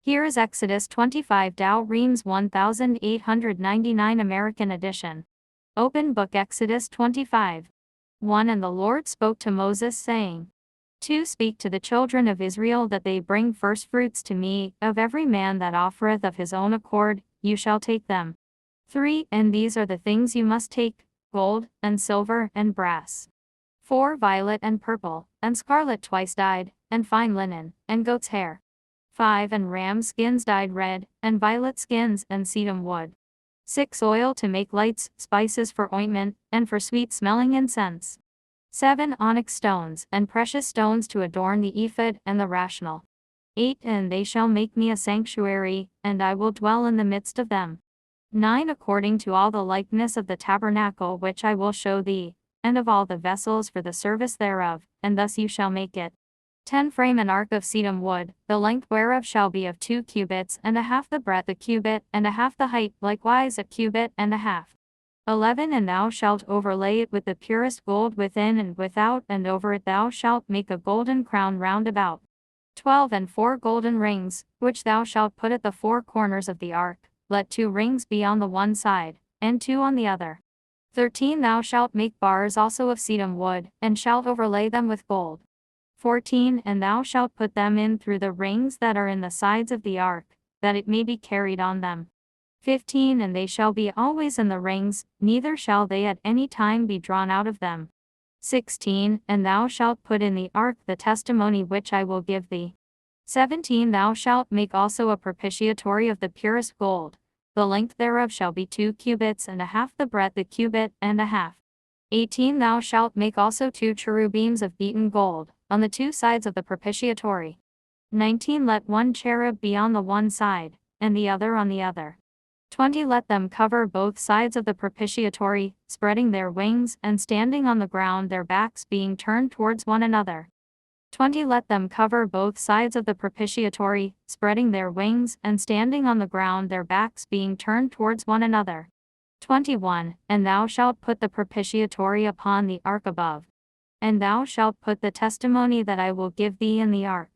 Here is Exodus 25 Dow Reams 1899 American edition. Open Book Exodus 25. 1 And the Lord spoke to Moses, saying, 2 Speak to the children of Israel that they bring firstfruits to me, of every man that offereth of his own accord, you shall take them. 3 And these are the things you must take, gold, and silver, and brass. 4 Violet and purple, and scarlet twice dyed, and fine linen, and goat's hair. 5 And ram skins dyed red, and violet skins, and sedum wood. 6 Oil to make lights, spices for ointment, and for sweet-smelling incense. 7 Onyx stones, and precious stones to adorn the ephod and the rational. 8 And they shall make me a sanctuary, and I will dwell in the midst of them. 9 According to all the likeness of the tabernacle which I will show thee, and of all the vessels for the service thereof, and thus you shall make it. 10 Frame an ark of sedum wood, the length whereof shall be of 2 cubits, and a half, the breadth a cubit, and a half, the height likewise a cubit and a half. 11 And thou shalt overlay it with the purest gold within and without, and over it thou shalt make a golden crown round about. 12 And 4 golden rings, which thou shalt put at the 4 corners of the ark, let 2 rings be on the one side, and 2 on the other. 13 Thou shalt make bars also of sedum wood, and shalt overlay them with gold. 14 And thou shalt put them in through the rings that are in the sides of the ark, that it may be carried on them. 15 And they shall be always in the rings, neither shall they at any time be drawn out of them. 16 And thou shalt put in the ark the testimony which I will give thee. 17 Thou shalt make also a propitiatory of the purest gold, the length thereof shall be 2 cubits and a half, the breadth a cubit and a half. 18 Thou shalt make also 2 cherubims of beaten gold, on the 2 sides of the propitiatory. 19 Let 1 cherub be on the one side, and the other on the other. 20 Let them cover both sides of the propitiatory, spreading their wings, and standing on the ground, their backs being turned towards one another. 20 Let them cover both sides of the propitiatory, spreading their wings, and standing on the ground, their backs being turned towards one another. 21 And thou shalt put the propitiatory upon the ark above. And thou shalt put the testimony that I will give thee in the ark.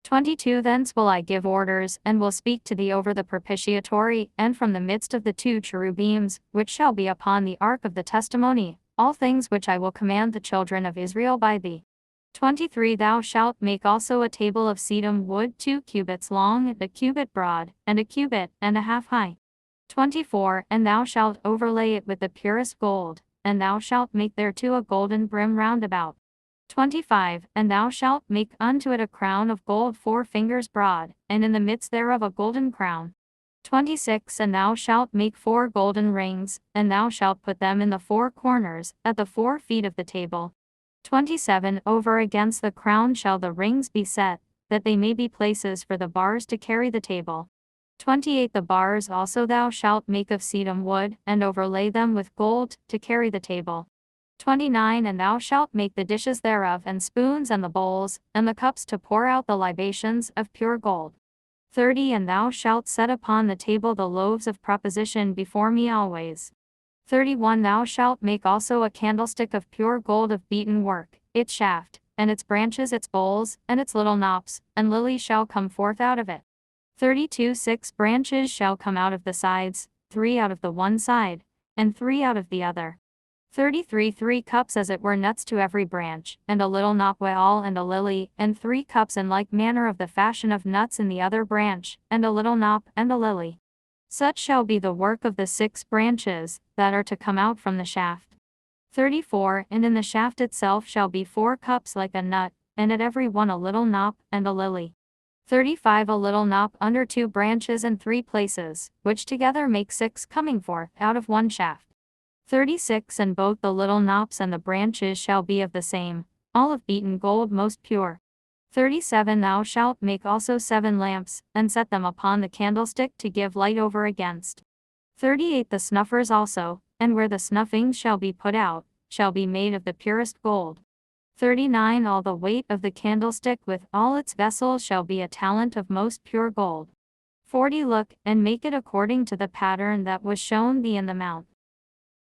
22 Thence will I give orders, and will speak to thee over the propitiatory, and from the midst of the 2 cherubims, which shall be upon the ark of the testimony, all things which I will command the children of Israel by thee. 23 Thou shalt make also a table of sedum wood 2 cubits long, and a cubit broad, and a cubit and a half high. 24 And thou shalt overlay it with the purest gold, and thou shalt make thereto a golden brim round about. 25 And thou shalt make unto it a crown of gold 4 fingers broad, and in the midst thereof a golden crown. 26 And thou shalt make 4 golden rings, and thou shalt put them in the 4 corners, at the 4 feet of the table. 27 Over against the crown shall the rings be set, that they may be places for the bars to carry the table. 28 The bars also thou shalt make of sedum wood, and overlay them with gold, to carry the table. 29 And thou shalt make the dishes thereof, and spoons, and the bowls, and the cups to pour out the libations, of pure gold. 30 And thou shalt set upon the table the loaves of proposition before me always. 31 Thou shalt make also a candlestick of pure gold of beaten work, its shaft, and its branches, its bowls, and its little knops, and lilies shall come forth out of it. 32 6 branches shall come out of the sides, 3 out of the one side, and 3 out of the other. 33 3 cups as it were nuts to every branch, and a little knot withal, and a lily, and 3 cups in like manner of the fashion of nuts in the other branch, and a little knot, and a lily. Such shall be the work of the 6 branches, that are to come out from the shaft. 34 And in the shaft itself shall be 4 cups like a nut, and at every one a little knot, and a lily. 35 A little knot under 2 branches in 3 places, which together make 6 coming forth out of one shaft. 36 And both the little knops and the branches shall be of the same, all of beaten gold most pure. 37 Thou shalt make also 7 lamps, and set them upon the candlestick to give light over against. 38 The snuffers also, and where the snuffings shall be put out, shall be made of the purest gold. 39 All the weight of the candlestick with all its vessels shall be a talent of most pure gold. 40 Look, and make it according to the pattern that was shown thee in the mount.